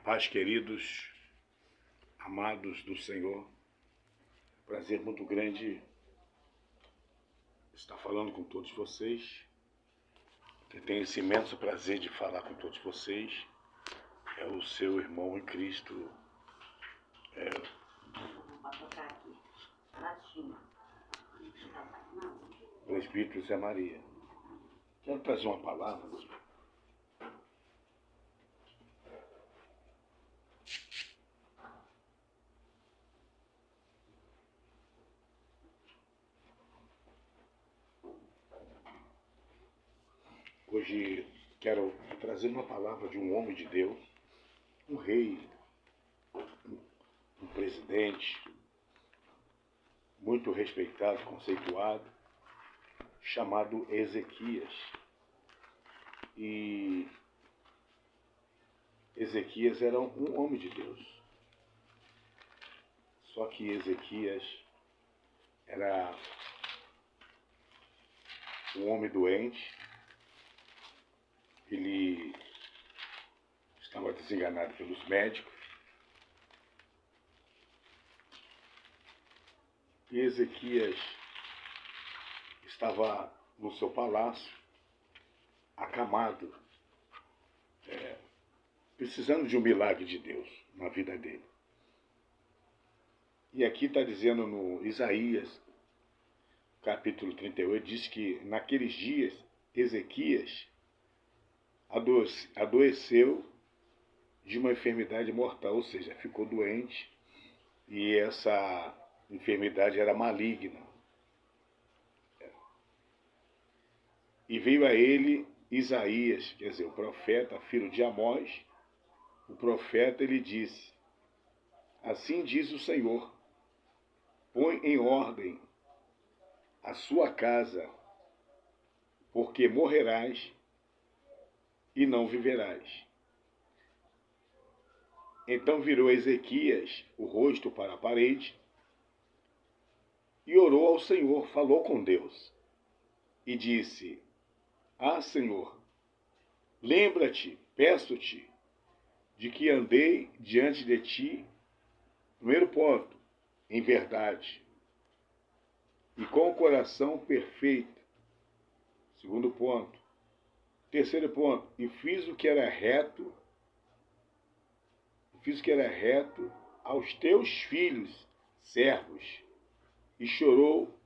Paz, queridos, amados do Senhor. Prazer muito grande estar falando com todos vocês. Eu tenho esse imenso prazer de falar com todos vocês. É o seu irmão em Cristo. Presbítero Zé Maria. Quero trazer uma palavra. Hoje quero trazer uma palavra de um homem de Deus, um rei, um presidente, muito respeitado, conceituado, chamado Ezequias. E Ezequias era um homem de Deus. Só que Ezequias era um homem doente. Ele estava desenganado pelos médicos. E Ezequias estava no seu palácio, acamado, precisando de um milagre de Deus na vida dele. E aqui está dizendo no Isaías, capítulo 38, diz que naqueles dias Ezequias adoeceu de uma enfermidade mortal, ou seja, ficou doente, e essa enfermidade era maligna. E veio a ele Isaías, quer dizer, o profeta, filho de Amós. O profeta, ele disse: assim diz o Senhor, põe em ordem a sua casa, porque morrerás e não viverás. Então virou Ezequias o rosto para a parede e orou ao Senhor, falou com Deus e disse: ah, Senhor, lembra-te, peço-te, de que andei diante de ti, primeiro ponto, em verdade, e com o coração perfeito, segundo ponto, terceiro ponto, e fiz o que era reto, aos teus filhos, servos. E chorou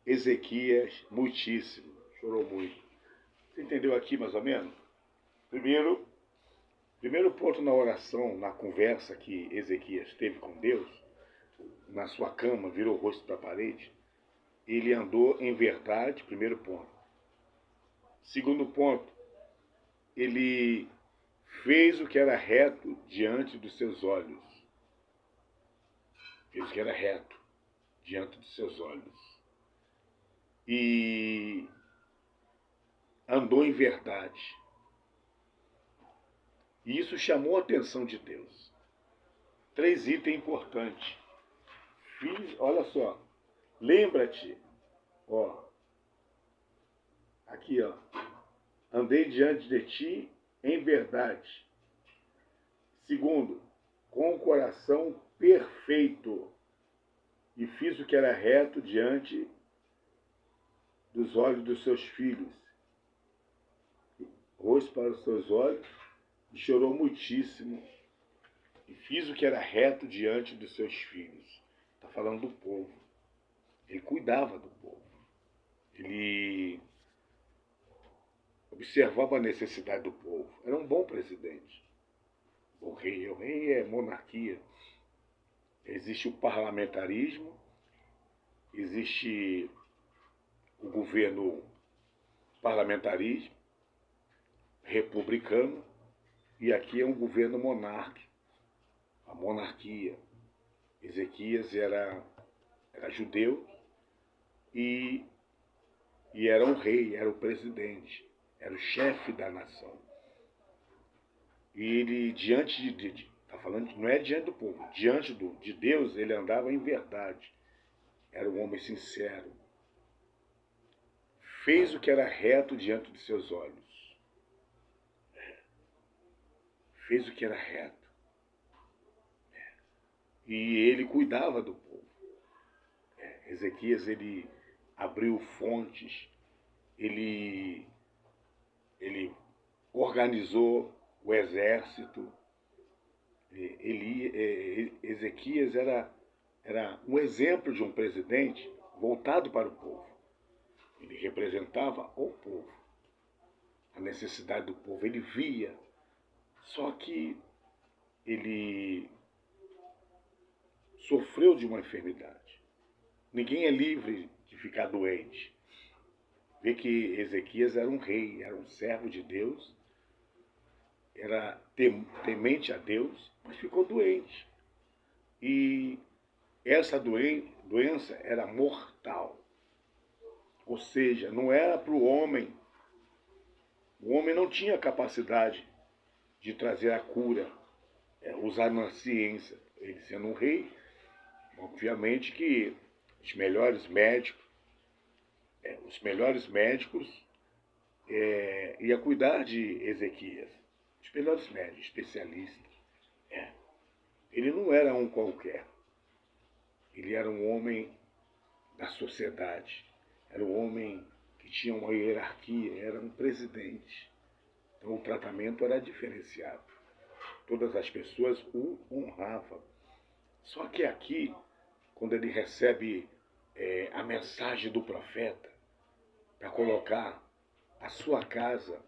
Ezequias muitíssimo, chorou muito. Você entendeu aqui mais ou menos? Primeiro ponto na oração, na conversa que Ezequias teve com Deus, na sua cama, virou o rosto para a parede, ele andou em verdade, primeiro ponto. Segundo ponto, ele fez o que era reto diante dos seus olhos. Fez o que era reto diante dos seus olhos. E andou em verdade. E isso chamou a atenção de Deus. 3 itens importantes. Olha só. Lembra-te, ó. Aqui, ó. Andei diante de ti em verdade. Segundo, com o coração perfeito. E fiz o que era reto diante dos olhos dos seus filhos. Rosto para os seus olhos e chorou muitíssimo. E fiz o que era reto diante dos seus filhos. Está falando do povo. Ele cuidava do povo. Ele observava a necessidade do povo. Era um bom presidente. O rei é monarquia. Existe o parlamentarismo, existe o governo parlamentarismo, republicano, e aqui é um governo monárquico, a monarquia. Ezequias era judeu e era um rei, era o presidente, era o chefe da nação. E ele, diante de está falando, não é diante do povo, diante de Deus, ele andava em verdade. Era um homem sincero. Fez o que era reto diante de seus olhos. fez o que era reto. E ele cuidava do povo. Ezequias, ele abriu fontes, ele organizou o exército. Ezequias era um exemplo de um presidente voltado para o povo. Ele representava o povo, a necessidade do povo. Ele via, só que ele sofreu de uma enfermidade. Ninguém é livre de ficar doente. Vê que Ezequias era um rei, era um servo de Deus, era temente a Deus, mas ficou doente. E essa doença era mortal. Ou seja, não era para o homem. O homem não tinha capacidade de trazer a cura, usando a ciência. Ele sendo um rei, obviamente que os melhores médicos iam cuidar de Ezequias. Os melhores médicos, especialistas. Ele não era um qualquer. Ele era um homem da sociedade. Era um homem que tinha uma hierarquia, era um presidente. Então o tratamento era diferenciado. Todas as pessoas o honravam. Só que aqui, quando ele recebe a mensagem do profeta para colocar a sua casa,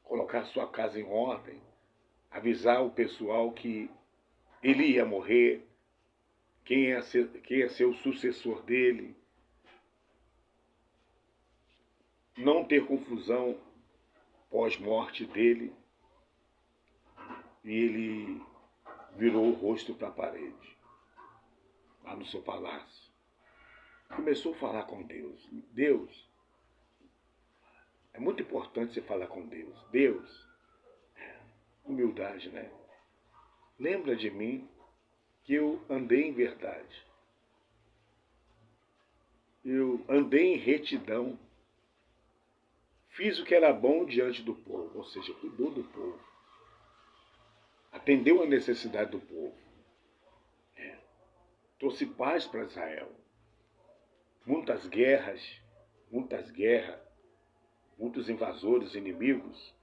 colocar a sua casa em ordem, avisar o pessoal que ele ia morrer, quem ia ser o sucessor dele, não ter confusão pós-morte dele, e ele virou o rosto para a parede, lá no seu palácio. Começou a falar com Deus. Deus, é muito importante você falar com Deus. Deus, humildade, né? Lembra de mim que eu andei em verdade. Eu andei em retidão. Fiz o que era bom diante do povo, ou seja, cuidou do povo. Atendeu a necessidade do povo. Trouxe paz para Israel. Muitas guerras, muitos invasores, inimigos,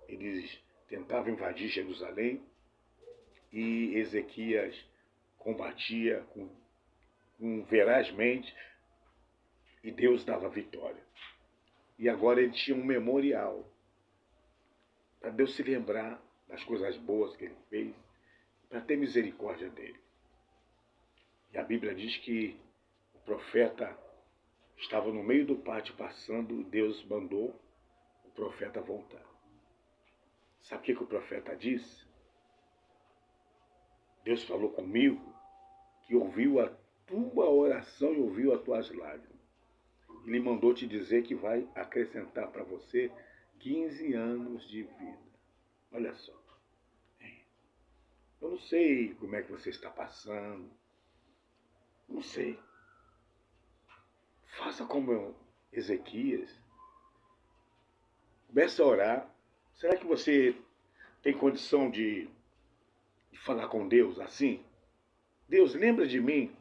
eles tentavam invadir Jerusalém e Ezequias combatia verazmente e Deus dava vitória. E agora ele tinha um memorial para Deus se lembrar das coisas boas que ele fez, para ter misericórdia dele. E a Bíblia diz que o profeta estava no meio do pátio passando, Deus mandou o profeta voltar. Sabe o que o profeta disse? Deus falou comigo que ouviu a tua oração e ouviu as tuas lágrimas. Ele mandou te dizer que vai acrescentar para você 15 anos de vida. Olha só. Eu não sei como é que você está passando. Não sei. Faça como Ezequias. Comece a orar. Será que você tem condição de falar com Deus assim? Deus, lembra de mim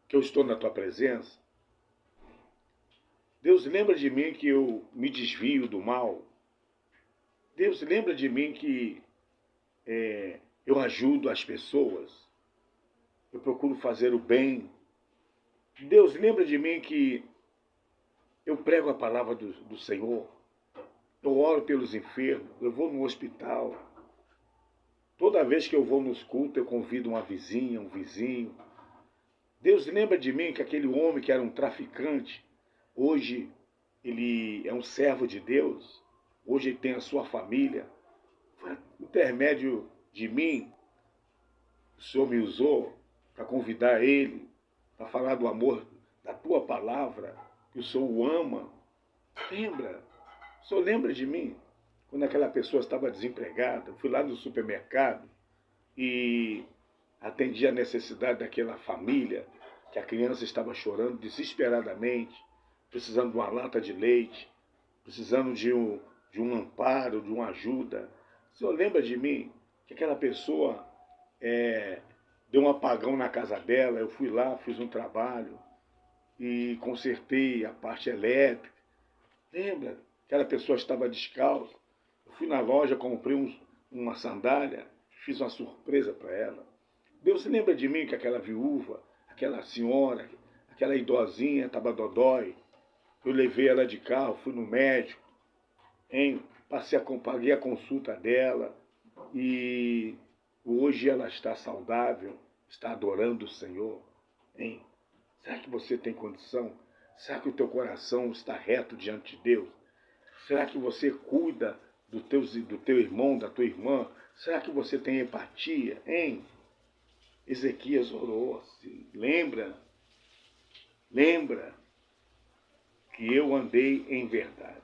que eu estou na tua presença? Deus, lembra de mim que eu me desvio do mal? Deus, lembra de mim que eu ajudo as pessoas? Eu procuro fazer o bem. Deus, lembra de mim que eu prego a palavra do Senhor. Eu oro pelos enfermos. Eu vou no hospital. Toda vez que eu vou nos cultos, eu convido uma vizinha, um vizinho. Deus, lembra de mim que aquele homem que era um traficante, hoje ele é um servo de Deus. Hoje ele tem a sua família. Por intermédio de mim, o Senhor me usou para convidar ele, para falar do amor da tua palavra, que o Senhor o ama. Lembra? O Senhor lembra de mim? Quando aquela pessoa estava desempregada, eu fui lá no supermercado e atendi a necessidade daquela família, que a criança estava chorando desesperadamente, precisando de uma lata de leite, precisando de de um amparo, de uma ajuda. O Senhor lembra de mim que aquela pessoa deu um apagão na casa dela, eu fui lá, fiz um trabalho e consertei a parte elétrica. Lembra? Aquela pessoa estava descalça. Eu fui na loja, comprei uma sandália, fiz uma surpresa para ela. Deus lembra de mim que aquela viúva, aquela senhora, aquela idosinha estava dodói. Eu levei ela de carro, fui no médico, paguei a consulta dela e hoje ela está saudável, está adorando o Senhor. Hein? Será que você tem condição? Será que o teu coração está reto diante de Deus? Será que você cuida do teu irmão, da tua irmã? Será que você tem empatia? Hein? Ezequias orou assim. Lembra que eu andei em verdade.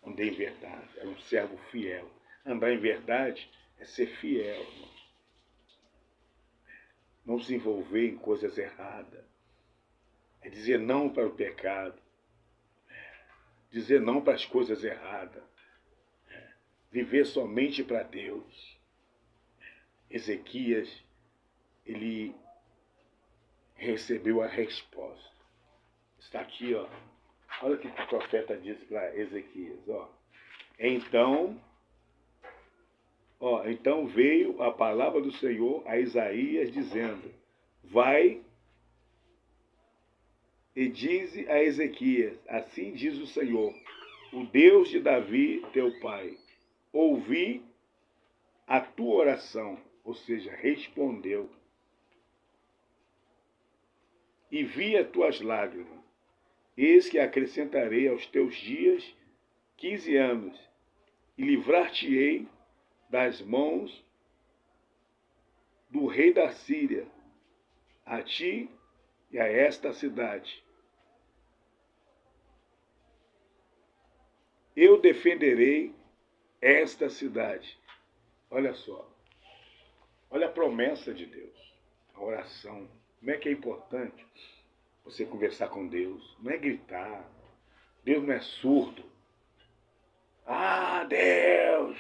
Andei em verdade. Era um servo fiel. Andar em verdade é ser fiel, irmão. Não se envolver em coisas erradas. É dizer não para o pecado. Dizer não para as coisas erradas. Viver somente para Deus. Ezequias, ele recebeu a resposta. Está aqui, ó. Olha o que o profeta disse para Ezequias, ó. Então veio a palavra do Senhor a Isaías dizendo: vai e dize a Ezequias, assim diz o Senhor, o Deus de Davi, teu pai, ouvi a tua oração, ou seja, respondeu, e vi as tuas lágrimas. Eis que acrescentarei aos teus dias 15 anos, e livrar-te-ei das mãos do rei da Síria, a ti e a esta cidade. Eu defenderei esta cidade. Olha só, olha a promessa de Deus, a oração. Como é que é importante você conversar com Deus? Não é gritar. Deus não é surdo. Ah, Deus,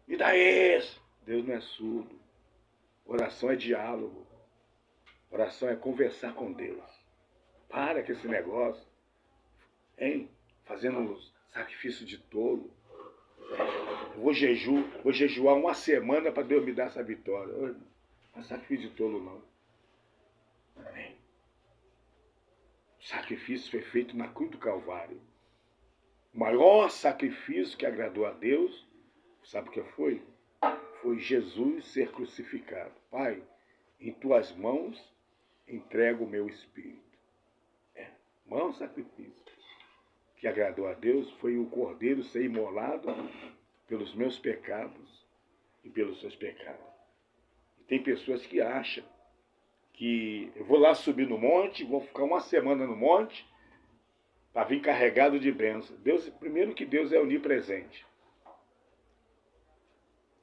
me dá isso. Deus não é surdo. Oração é diálogo. Oração é conversar com Deus. Para com esse negócio, hein? Fazendo sacrifício de tolo. Vou jejuar uma semana para Deus me dar essa vitória. Não é sacrifício de tolo, não. O sacrifício foi feito na cruz do Calvário. O maior sacrifício que agradou a Deus, sabe o que foi? Foi Jesus ser crucificado. Pai, em tuas mãos entrego o meu espírito. O maior sacrifício que agradou a Deus foi o cordeiro ser imolado pelos meus pecados e pelos seus pecados. E tem pessoas que acham que eu vou lá subir no monte, vou ficar uma semana no monte para vir carregado de bênção. Deus, primeiro que Deus é onipresente.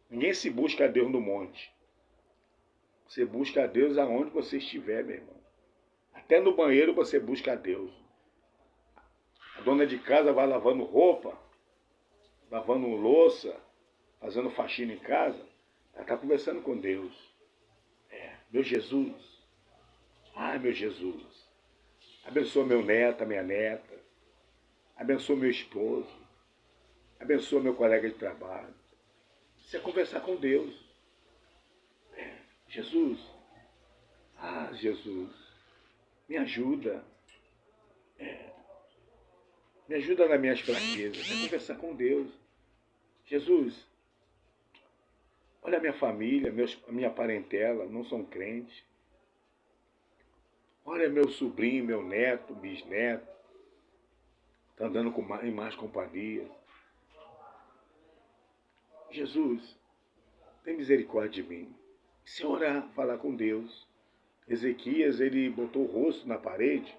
Ninguém se busca a Deus no monte. Você busca a Deus aonde você estiver, meu irmão. Até no banheiro você busca a Deus. A dona de casa vai lavando roupa, lavando louça, fazendo faxina em casa. Ela está conversando com Deus. Meu Jesus. Ai, meu Jesus. Abençoa meu neto, minha neta. Abençoa meu esposo. Abençoa meu colega de trabalho. Isso é conversar com Deus. Jesus. Ah, Jesus. Me ajuda. Me ajuda nas minhas fraquezas. É conversar com Deus. Jesus. Olha a minha família, a minha parentela, não são crentes. Olha meu sobrinho, meu neto, bisneto. Está andando em más companhia. Jesus, tem misericórdia de mim. Se orar, falar com Deus. Ezequias, ele botou o rosto na parede,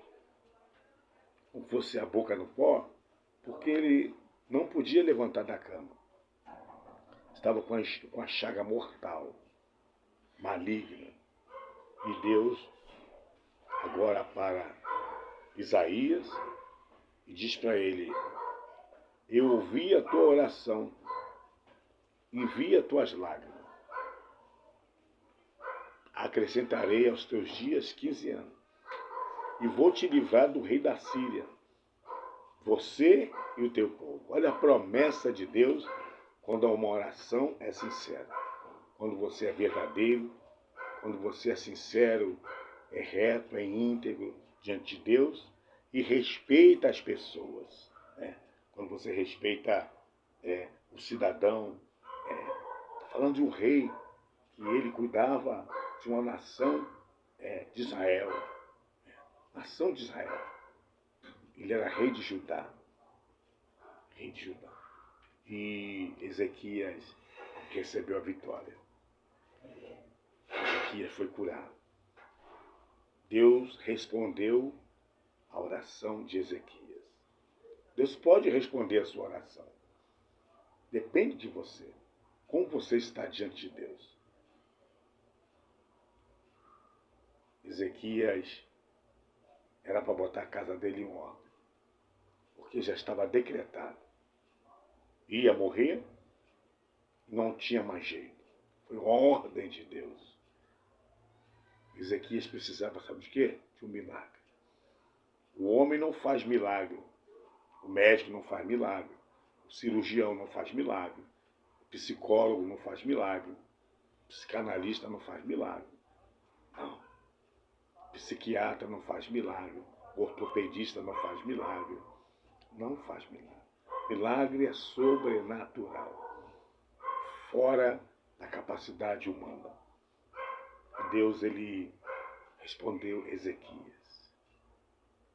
como fosse a boca no pó, porque ele não podia levantar da cama. Estava com a chaga mortal, maligna. E Deus, agora para Isaías, e diz para ele, Eu ouvi a tua oração e vi as tuas lágrimas. Acrescentarei aos teus dias 15 anos. E vou te livrar do rei da Síria, você e o teu povo. Olha a promessa de Deus quando uma oração é sincera. Quando você é verdadeiro, quando você é sincero, é reto, é íntegro diante de Deus e respeita as pessoas. Quando você respeita o cidadão. Falando de um rei que ele cuidava de uma nação de Israel. Nação de Israel. Ele era rei de Judá. Rei de Judá. E Ezequias recebeu a vitória. Ezequias foi curado. Deus respondeu a oração de Ezequias. Deus pode responder a sua oração. Depende de você. Como você está diante de Deus. Ezequias era para botar a casa dele em ordem. Porque já estava decretado. Ia morrer, não tinha mais jeito. Foi ordem de Deus. Ezequias precisava, sabe de quê? De um milagre. O homem não faz milagre. O médico não faz milagre. O cirurgião não faz milagre. O psicólogo não faz milagre. O psicanalista não faz milagre. Não. O psiquiatra não faz milagre. O ortopedista não faz milagre. Não faz milagre. Milagre é sobrenatural. Fora da capacidade humana. Deus, ele respondeu Ezequias.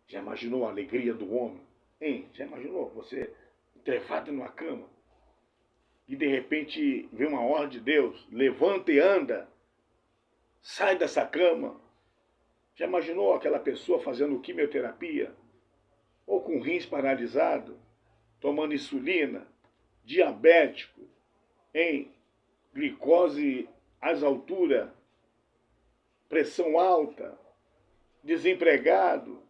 Já imaginou a alegria do homem? Hein? Já imaginou você entrevado numa cama e de repente vem uma ordem de Deus, levanta e anda, sai dessa cama. Já imaginou aquela pessoa fazendo quimioterapia ou com rins paralisado, tomando insulina, diabético, em glicose às alturas, pressão alta, desempregado,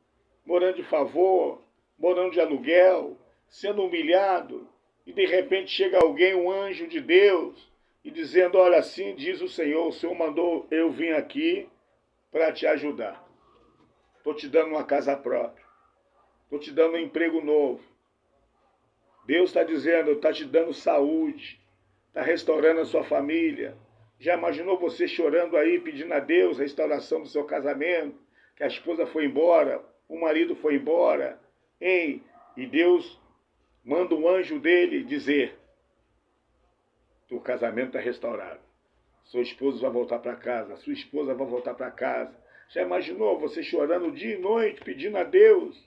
morando de favor, morando de aluguel, sendo humilhado, e de repente chega alguém, um anjo de Deus, e dizendo, olha, assim diz o Senhor mandou eu vim aqui para te ajudar. Estou te dando uma casa própria. Estou te dando um emprego novo. Deus está dizendo, está te dando saúde, está restaurando a sua família. Já imaginou você chorando aí, pedindo a Deus a restauração do seu casamento, que a esposa foi embora, o marido foi embora, hein? E Deus manda um anjo dele dizer, o casamento está restaurado. Seu esposo vai voltar para casa, sua esposa vai voltar para casa. Já imaginou você chorando dia e noite, pedindo a Deus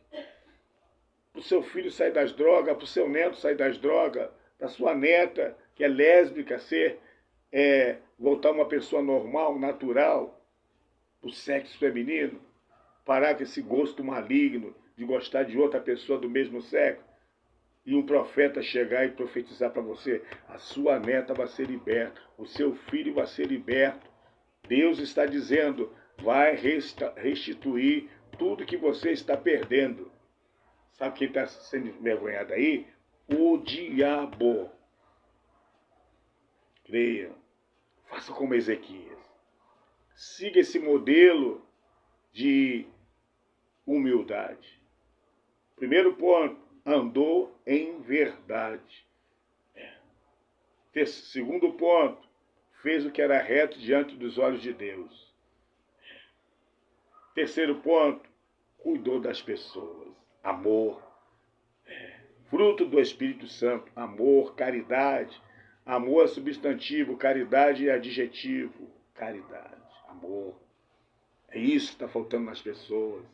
para o seu filho sair das drogas, para o seu neto sair das drogas, para a sua neta, que é lésbica, voltar uma pessoa normal, natural, para o sexo feminino, parar com esse gosto maligno de gostar de outra pessoa do mesmo sexo, e um profeta chegar e profetizar para você, a sua neta vai ser liberta, o seu filho vai ser liberto. Deus está dizendo, vai restituir tudo que você está perdendo. Sabe quem está sendo envergonhado aí? O diabo. Creia. Faça como Ezequias. Siga esse modelo de humildade. Primeiro ponto, andou em verdade. Segundo ponto, fez o que era reto diante dos olhos de Deus. Terceiro ponto, cuidou das pessoas. Amor. Fruto do Espírito Santo. Amor, caridade. Amor é substantivo, caridade é adjetivo. Caridade, amor. É isso que está faltando nas pessoas.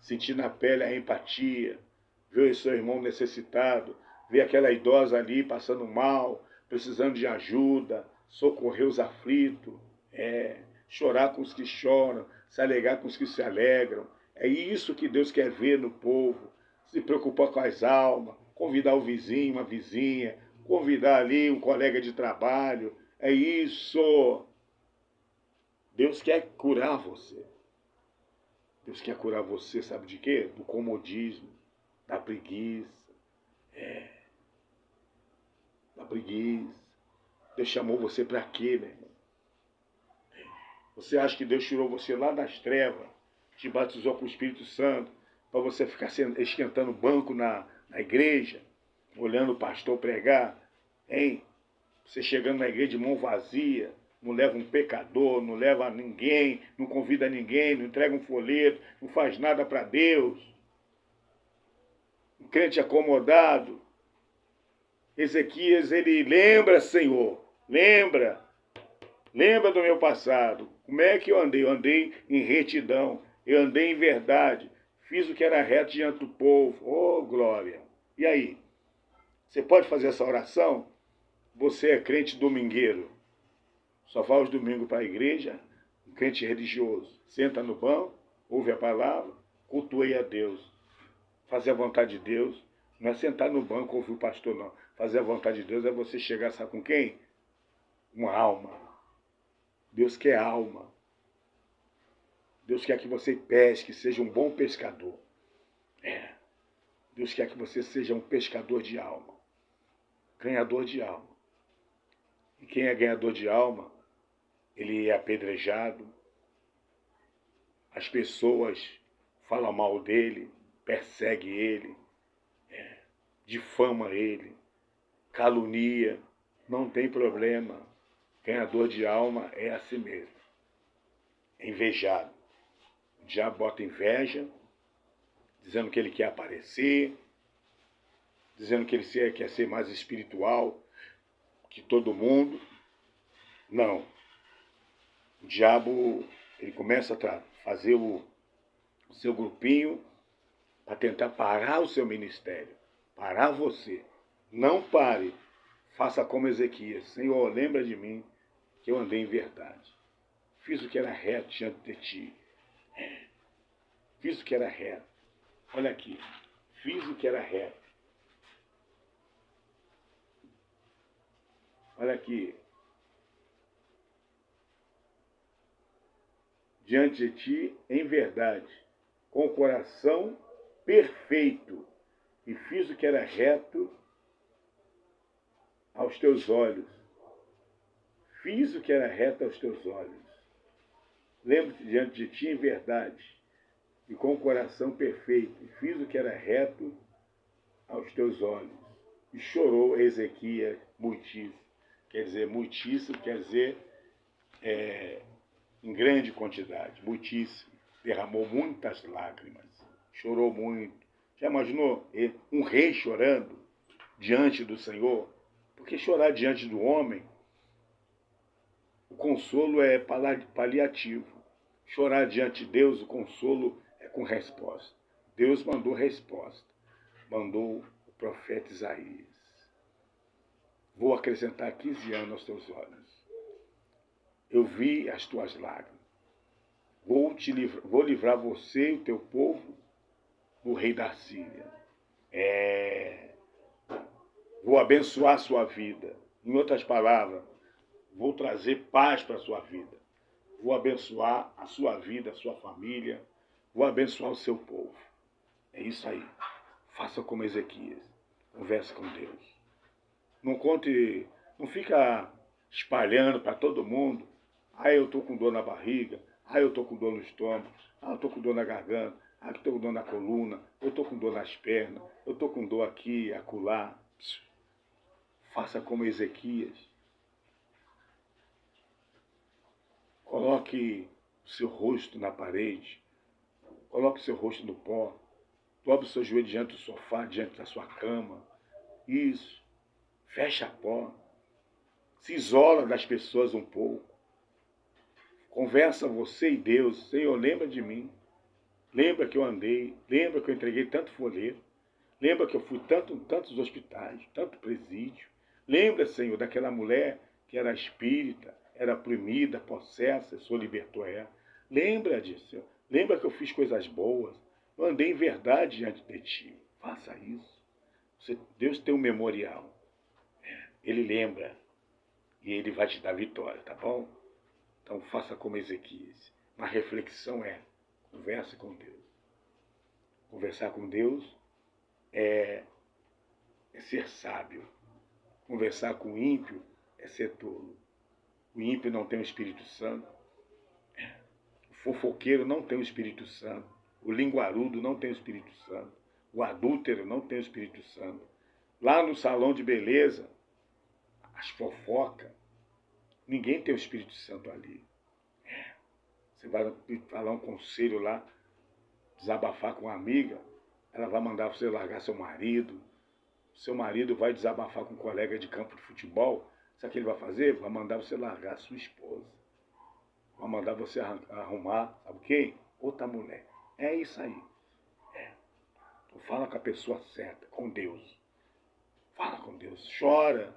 Sentir na pele a empatia. Ver o seu irmão necessitado. Ver aquela idosa ali passando mal, precisando de ajuda. Socorrer os aflitos. Chorar com os que choram. Se alegrar com os que se alegram. É isso que Deus quer ver no povo. Se preocupar com as almas. Convidar o vizinho, uma vizinha. Convidar ali um colega de trabalho. É isso. Deus quer curar você. Deus quer curar você, sabe de quê? Do comodismo, da preguiça. da preguiça. Deus chamou você para quê, meu irmão? Você acha que Deus tirou você lá das trevas, te batizou com o Espírito Santo, para você ficar esquentando banco na igreja, olhando o pastor pregar, hein? Você chegando na igreja de mão vazia, não leva um pecador, não leva ninguém, não convida ninguém, não entrega um folheto, não faz nada para Deus. Um crente acomodado. Ezequias, ele lembra, Senhor, lembra do meu passado. Como é que eu andei? Eu andei em retidão, eu andei em verdade, fiz o que era reto diante do povo. Oh, glória! E aí? Você pode fazer essa oração? Você é crente domingueiro, só vai aos domingos para a igreja, um crente religioso. Senta no banco, ouve a palavra, cultue a Deus. Fazer a vontade de Deus não é sentar no banco ouvir o pastor, não. Fazer a vontade de Deus é você chegar, sabe com quem? Uma alma. Deus quer alma. Deus quer que você pesque, seja um bom pescador. Deus quer que você seja um pescador de alma. Ganhador de alma. E quem é ganhador de alma, ele é apedrejado. As pessoas falam mal dele, perseguem ele, difama ele, calunia. Não tem problema. Ganhador de alma é assim mesmo. É invejado. O diabo bota inveja, dizendo que ele quer aparecer, dizendo que ele quer ser mais espiritual que todo mundo. Não. O diabo, ele começa a fazer o seu grupinho para tentar parar o seu ministério, parar você. Não pare. Faça como Ezequias. Senhor, lembra de mim que eu andei em verdade. Fiz o que era reto diante de ti. Fiz o que era reto. Olha aqui. Fiz o que era reto. Olha aqui. Diante de ti, em verdade, com o coração perfeito. E fiz o que era reto aos teus olhos. Fiz o que era reto aos teus olhos. Lembro-te diante de ti em verdade e com o coração perfeito. E fiz o que era reto aos teus olhos. E chorou Ezequias muitíssimo. Quer dizer, muitíssimo quer dizer em grande quantidade, muitíssimo. Derramou muitas lágrimas. Chorou muito. Já imaginou um rei chorando diante do Senhor? Porque chorar diante do homem, o consolo é paliativo. Chorar diante de Deus, o consolo é com resposta. Deus mandou resposta. Mandou o profeta Isaías. Vou acrescentar 15 anos aos teus olhos. Eu vi as tuas lágrimas. Vou livrar você e o teu povo do rei da Síria. Vou abençoar a sua vida. Em outras palavras, vou trazer paz para a sua vida. Vou abençoar a sua vida, a sua família. Vou abençoar o seu povo. É isso aí. Faça como Ezequias. Converse com Deus. Não fica espalhando para todo mundo. Eu estou com dor na barriga. Eu estou com dor no estômago. Eu estou com dor na garganta. Eu estou com dor na coluna. Eu estou com dor nas pernas. Eu estou com dor aqui, acolá. Faça como Ezequias. Coloque o seu rosto na parede. Coloque o seu rosto no pó. Dobre o seu joelho diante do sofá, diante da sua cama. Isso. Fecha a porta. Se isola das pessoas um pouco. Conversa você e Deus. Senhor, lembra de mim. Lembra que eu andei. Lembra que eu entreguei tanto folheto. Lembra que eu fui tantos hospitais, tanto presídio. Lembra, Senhor, daquela mulher que era espírita, era oprimida, possessa, o Senhor libertou ela. Lembra disso, Senhor. Lembra que eu fiz coisas boas. Eu andei em verdade diante de ti. Faça isso. Deus tem um memorial. Ele lembra. E ele vai te dar vitória, tá bom? Então faça como Ezequias. A reflexão converse com Deus. Conversar com Deus é ser sábio. Conversar com o ímpio é ser tolo. O ímpio não tem o Espírito Santo. O fofoqueiro não tem o Espírito Santo. O linguarudo não tem o Espírito Santo. O adúltero não tem o Espírito Santo. Lá no salão de beleza, as fofocas, ninguém tem o Espírito Santo ali. Você vai falar um conselho lá, desabafar com uma amiga, ela vai mandar você largar seu marido. Seu marido vai desabafar com um colega de campo de futebol. Sabe o que ele vai fazer? Vai mandar você largar a sua esposa. Vai mandar você arrumar, sabe quem? Outra mulher. É isso aí. Então fala com a pessoa certa, com Deus. Fala com Deus. Chora.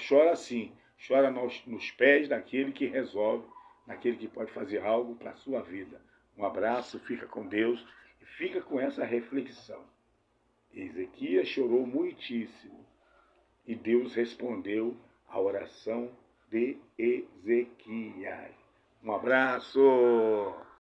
Chora sim. Chora nos pés daquele que resolve, daquele que pode fazer algo para a sua vida. Um abraço, fica com Deus e fica com essa reflexão. Ezequias chorou muitíssimo e Deus respondeu a oração de Ezequias. Um abraço!